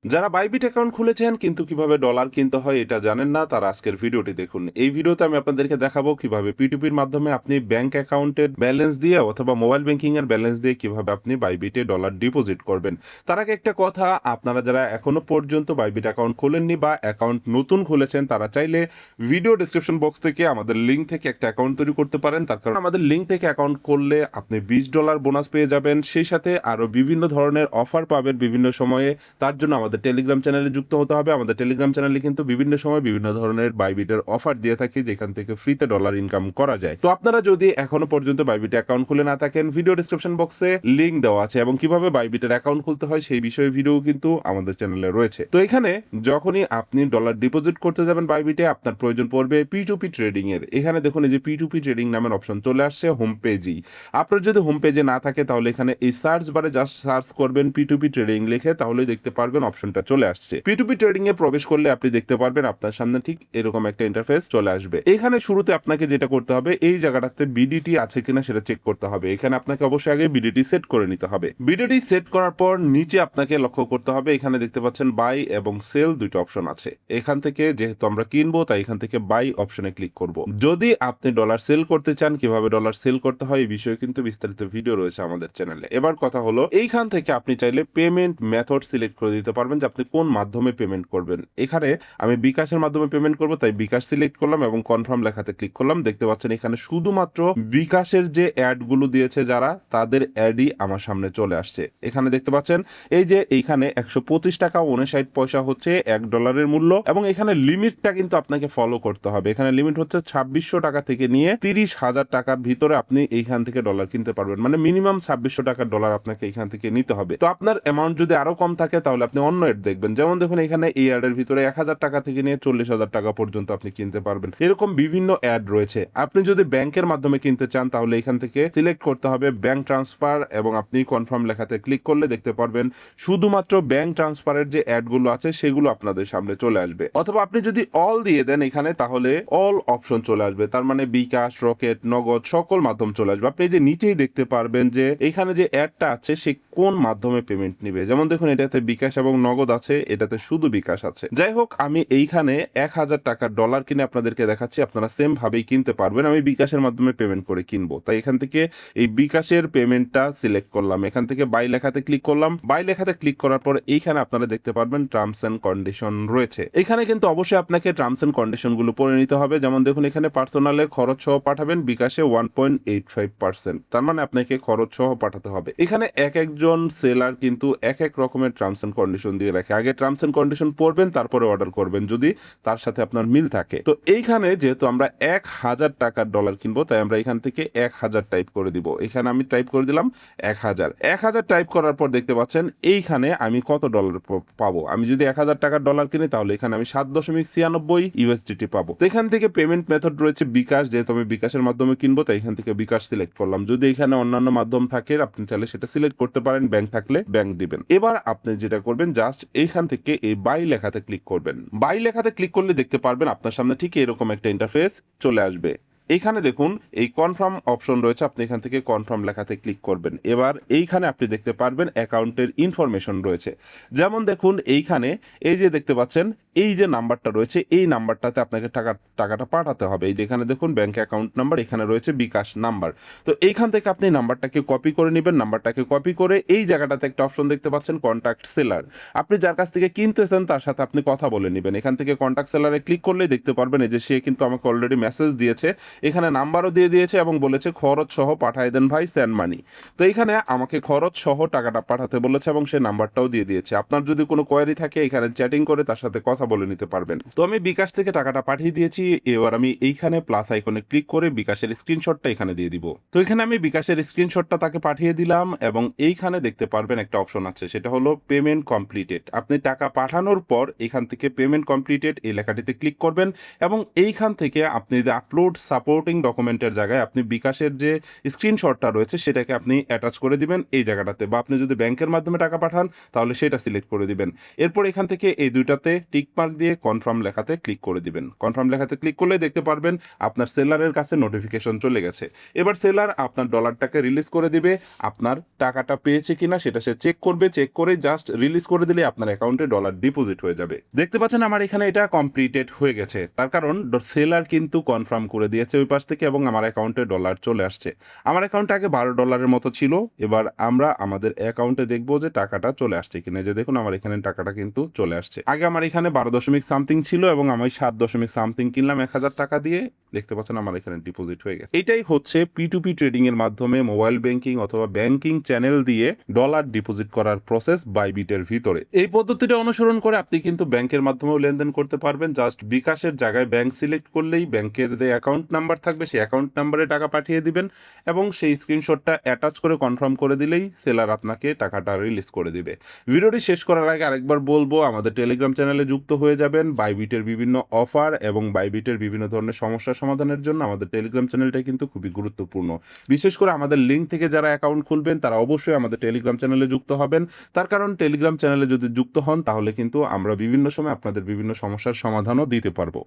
যারা Bybit account খুলেছেন কিন্তু কিভাবে ডলার কিনতে হয় এটা জানেন না, তারা আজকের ভিডিওটি দেখুন। এই ভিডিওতে আমি আপনাদেরকে দেখাবো কিভাবে পিটুপির মাধ্যমে আপনি ব্যাংক অ্যাকাউন্টের ব্যালেন্স দিয়ে অথবা মোবাইল ব্যাংকিং এর ব্যালেন্স দিয়ে কিভাবে আপনি বাইবিটে ডলার ডিপোজিট করবেন। তার আগে একটা কথা, আপনারা যারা এখনো পর্যন্ত বাইবিট অ্যাকাউন্ট খোলেননি বা অ্যাকাউন্ট নতুন খুলেছেন তারা চাইলে ভিডিও ডেসক্রিপশন বক্স থেকে আমাদের লিঙ্ক থেকে একটা অ্যাকাউন্ট তৈরি করতে পারেন। তার কারণ আমাদের লিঙ্ক থেকে অ্যাকাউন্ট করলে আপনি $20 বোনাস পেয়ে যাবেন, সেই সাথে আরো বিভিন্ন ধরনের অফার পাবেন বিভিন্ন সময়ে। তার জন্য আমাদের টেলিগ্রাম চ্যানেলে যুক্ত হতে হবে। আমাদের টেলিগ্রাম চ্যানেলে কিন্তু বিভিন্ন সময় বিভিন্ন ধরনের বাইবিটের অফার দিয়ে থাকি, যেখান থেকে ফ্রিতে ডলার ইনকাম করা যায়। তো আপনারা যদি এখনো পর্যন্ত বাইবিটে অ্যাকাউন্ট খুলে না থাকেন, ভিডিও ডেসক্রিপশন বক্সে লিঙ্ক দেওয়া আছে এবং কিভাবে বাইবিটের অ্যাকাউন্ট খুলতে হয় সেই বিষয়ে ভিডিও কিন্তু আমাদের চ্যানেলে রয়েছে। তো এখানে যখনই আপনি ডলার ডিপোজিট করতে যাবেন বাইবিটে, আপনার প্রয়োজন পড়বে P2P ট্রেডিং এর। এখানে দেখুন এই যে P2P ট্রেডিং নামের অপশন চলে আসছে হোম পেজেই। আপনার যদি হোম পেজে না থাকে তাহলে এখানে এই সার্চ বারে জাস্ট সার্চ করবেন P2P ট্রেডিং লিখে, তাহলেই দেখতে পারবেন অপশনটা চলে আসছে। P2P ট্রেডিং এ প্রবেশ করলে আপনি দেখতে পারবেন আপনার সামনে ঠিক এরকম একটা ইন্টারফেস চলে আসবে। এখানে শুরুতে আপনাকে যেটা করতে হবে, এই জায়গাটাতে বিডিটি আছে কিনা সেটা চেক করতে হবে। এখানে আপনাকে অবশ্যই আগে বিডিটি সেট করে নিতে হবে। বিডিটি সেট করার পর নিচে আপনাকে লক্ষ্য করতে হবে, এখানে দেখতে পাচ্ছেন বাই এবং সেল দুইটা অপশন আছে। এখান থেকে যেহেতু আমরা কিনবো তাই এখান থেকে বাই অপশনে ক্লিক করব। যদি আপনি ডলার সেল করতে চান, কিভাবে ডলার সেল করতে হয় এই বিষয়ে কিন্তু বিস্তারিত ভিডিও রয়েছে আমাদের চ্যানেলে। এবার কথা হলো, এইখান থেকে আপনি চাইলে পেমেন্ট মেথড সিলেক্ট করে দিতে পারবেন যে আপনি কোন মাধ্যমে পেমেন্ট করবেন। এখানে আমি বিকাশের মাধ্যমে পেমেন্ট করব, তাই বিকাশ সিলেক্ট করলাম এবং কনফার্ম লেখাতে ক্লিক করলাম। দেখতে পাচ্ছেন এখানে শুধুমাত্র বিকাশের যে অ্যাড গুলো দিয়েছে যারা, তাদের অ্যাডই আমার সামনে চলে আসছে। এখানে দেখতে পাচ্ছেন এই যে এইখানে 125 টাকা 59 পয়সা হচ্ছে $1 মূল্য, এবং এখানে লিমিটটা কিন্তু আপনাকে ফলো করতে হবে। এখানে লিমিট হচ্ছে 2600 টাকা থেকে নিয়ে 30,000 টাকার ভিতরে আপনি এইখান থেকে ডলার কিনতে পারবেন। মানে মিনিমাম 2600 টাকার ডলার আপনাকে এইখান থেকে নিতে হবে। তো আপনার অ্যামাউন্ট যদি আরো কম থাকে তাহলে আপনি অন্য অ্যাড দেখবেন। যেমন দেখুন এখানে এই অ্যাডের ভিতরে 1000 টাকা থেকে নিয়ে 40,000 টাকা পর্যন্ত আপনি কিনতে পারবেন। এরকম বিভিন্ন অ্যাড রয়েছে। আপনি যদি ব্যাংকের মাধ্যমে কিনতে চান তাহলে এখান থেকে সিলেক্ট করতে হবে ব্যাংক ট্রান্সফার, এবং আপনি কনফার্ম লেখাতে ক্লিক করলে দেখতে পারবেন শুধুমাত্র ব্যাংক ট্রান্সফারের যে অ্যাডগুলো আছে সেগুলো আপনাদের সামনে চলে আসবে। অথবা আপনি যদি অল দিয়ে দেন এখানে, তাহলে অল অপশন চলে আসবে। তার মানে বিকাশ, রকেট, নগদ সকল মাধ্যম চলে আসবে। আপনি যে নিচেই দেখতে পারবেন যে এখানে যে অ্যাডটা আছে সে কোন মাধ্যমে পেমেন্ট নিবে। যেমন দেখুন এটাতে বিকাশ এবং নগদ আছে, এটাতে শুধু বিকাশ আছে। যাই হোক, আমি এইখানে 1000 টাকার ডলার কিনে আপনাদেরকে দেখাচ্ছি, আপনারা সেম ভাবেই কিনতে পারবেন। আমি বিকাশের মাধ্যমে পেমেন্ট করে কিনবো, তাই এখান থেকে এই বিকাশের পেমেন্টটা সিলেক্ট করলাম। এখান থেকে বাই লেখাতে ক্লিক করলাম। বাই লেখাতে ক্লিক করার পর এইখানে আপনারা দেখতে পারবেন টার্মস এন্ড কন্ডিশন রয়েছে। এখানে কিন্তু অবশ্যই আপনাকে টার্মস এন্ড কন্ডিশন গুলো পড়ে নিতে হবে। যেমন দেখুন এখানে পার্সোনালে খরচ সহ পাঠাবেন, বিকাশে 1.85%, তার মানে আপনাকে খরচ সহ পাঠাতে হবে। এখানে এক একজন সেলার কিন্তু এক এক রকমের টার্মস এন্ড কন্ডিশন দিয়ে রাখে। আগে টার্মস এন্ড কন্ডিশন পড়বেন, তারপরে অর্ডার করবেন যদি তার সাথে আপনার মিল থাকে। তো এইখানে যেহেতু আমরা 1000 টাকার ডলার কিনবো, তাই আমরা এখান থেকে 1000 টাইপ করে দিব। এখানে আমি টাইপ করে দিলাম 1000 টাইপ করার পর দেখতে পাচ্ছেন এইখানে আমি কত ডলার পাবো। আমি যদি 1000 টাকার ডলার কিনি তাহলে এখানে আমি 7.96 USDT পাবো। তো এখান থেকে পেমেন্ট মেথড রয়েছে বিকাশ, যেহেতু আমি বিকাশের মাধ্যমে কিনবো তাই এখান থেকে বিকাশ সিলেক্ট করলাম। যদি এখানে অন্যান্য মাধ্যম থাকে আপনি চাইলে সেটা সিলেক্ট করতে পারেন, ব্যাংক থাকলে ব্যাংক দিবেন। এবার আপনি যেটা করবেন, জাস্ট এইখান থেকে এই বাই লেখাতে ক্লিক করবেন। বাই লেখাতে ক্লিক করলে দেখতে পারবেন আপনার সামনে ঠিক এরকম একটা ইন্টারফেস চলে আসবে। এইখানে দেখুন এই কনফার্ম অপশন রয়েছে, আপনি এখান থেকে কনফার্ম লেখাতে ক্লিক করবেন। এবার এইখানে আপনি দেখতে পারবেন অ্যাকাউন্টের ইনফরমেশন রয়েছে। যেমন দেখুন এইখানে এই যে দেখতে পাচ্ছেন এই যে নাম্বারটা রয়েছে, এই নাম্বারটাতে আপনাকে টাকাটা পাঠাতে হবে। এই যেখানে দেখুন ব্যাংক অ্যাকাউন্ট নাম্বার, এখানে রয়েছে বিকাশ নাম্বার। তো এইখান থেকে আপনি নাম্বারটাকে কপি করে নেবেন। নাম্বারটাকে কপি করে এই জায়গাটাতে একটা অপশন দেখতে পাচ্ছেন কন্ট্যাক্ট সেলার। আপনি যার কাছ থেকে কিনতেছেন তার সাথে আপনি কথা বলে নেবেন। এখান থেকে কন্ট্যাক্ট সেলারে ক্লিক করলেই দেখতে পারবেন এই যে সে কিন্তু আমাকে অলরেডি মেসেজ দিয়েছে, এখানে নাম্বারও দিয়ে দিয়েছে এবং বলেছে খরচ সহ পাঠায় দেন ভাই, সেন্ড মানি। তো এখানে আমাকে খরচ সহ টাকাটা পাঠাতে বলেছে এবং সে নাম্বারটাও দিয়ে দিয়েছে। আপনার যদি কোনো কোয়েরি থাকে এখানে চ্যাটিং করে তার সাথে কথা বলে নিতে পারবেন। তো আমি বিকাশ থেকে টাকাটা পাঠিয়ে দিয়েছি। এবার আমি এইখানে প্লাস আইকনে ক্লিক করে বিকাশের স্ক্রিনশটটা এখানে দিয়ে দিব। তো এখানে আমি বিকাশের স্ক্রিনশটটা তাকে পাঠিয়ে দিলাম এবং এইখানে দেখতে পারবেন একটা অপশন আছে, সেটা হলো পেমেন্ট কমপ্লিটেড। আপনি টাকা পাঠানোর পর এখান থেকে পেমেন্ট কমপ্লিটেড এই লেখাটিতে ক্লিক করবেন এবং এইখান থেকে আপনি আপলোড সাপোর্টিং ডকুমেন্টের জায়গায় আপনি বিকাশের যে স্ক্রিনশটটা রয়েছে সেটাকে আপনি অ্যাটাচ করে দিবেন এই জায়গাটাতে, বা আপনি যদি ব্যাংকের মাধ্যমে টাকা পাঠান তাহলে সেটা সিলেক্ট করে দিবেন। এরপর এখান থেকে এই দুইটাতে টিক মার্ক দিয়ে কনফার্ম লেখাতে ক্লিক করে দিবেন। কনফার্ম লেখাতে ক্লিক করলে দেখতে পারবেন আপনার সেলারের কাছে নোটিফিকেশন চলে গেছে। এবার সেলার আপনার ডলারটাকে রিলিজ করে দিবে। আপনার টাকাটা পেয়েছে কিনা সেটা সে চেক করবে, চেক করে জাস্ট রিলিজ করে দিলে আপনার অ্যাকাউন্টে ডলার ডিপোজিট হয়ে যাবে। দেখতে পাচ্ছেন আমার এখানে এটা কমপ্লিটেড হয়ে গেছে, তার কারণ সেলার কিন্তু কনফার্ম করে দিয়েছে ওই পাশ থেকে এবং আমার অ্যাকাউন্টে ডলার চলে আসছে। আমার অ্যাকাউন্টে আগে $12 মতো ছিল, এবার আমরা আমাদের অ্যাকাউন্টে দেখবো যে টাকাটা চলে আসছে কিনা। যে দেখুন আমার এখানে টাকাটা কিন্তু চলে আসছে। আগে আমার এখানে 12.something ছিল এবং আমি 7.something কিনলাম 1000 টাকা দিয়ে। দেখতে পাচ্ছেন আমার এখানে ডিপোজিট হয়ে গেছে। এটাই হচ্ছে P2P ট্রেডিং এর মাধ্যমে মোবাইল ব্যাংকিং অথবা ব্যাংকিং চ্যানেল দিয়ে ডলার ডিপোজিট করার প্রসেস বাইবিটের ভিতরে। এই পদ্ধতিটা অনুসরণ করে আপনি কিন্তু ব্যাংকের মাধ্যমেও লেনদেন করতে পারবেন। জাস্ট বিকাশের জায়গায় ব্যাংক সিলেক্ট করলেই ব্যাংকের যে অ্যাকাউন্ট নাম্বার থাকবে সেই অ্যাকাউন্ট নাম্বারে টাকা পাঠিয়ে দিবেন এবং সেই স্ক্রিনশটটা অ্যাটাচ করে কনফার্ম করে দিলেই সেলার আপনাকে টাকাটা রিলিজ করে দিবে। ভিডিওটি শেষ করার আগে আরেকবার বলবো, আমাদের টেলিগ্রাম চ্যানেলে যুক্ত হয়ে যাবেন। বাইবিটের বিভিন্ন অফার এবং বাইবিটের বিভিন্ন ধরনের সমস্যা সমাধানের জন্য আমাদের টেলিগ্রাম চ্যানেলটা কিন্তু খুবই গুরুত্বপূর্ণ। বিশেষ করে আমাদের লিঙ্ক থেকে যারা অ্যাকাউন্ট খুলবেন তারা অবশ্যই আমাদের টেলিগ্রাম চ্যানেলে যুক্ত হবেন। তার কারণ টেলিগ্রাম চ্যানেলে যদি যুক্ত হন তাহলে কিন্তু আমরা বিভিন্ন সময় আপনাদের বিভিন্ন সমস্যার সমাধানও দিতে পারবো।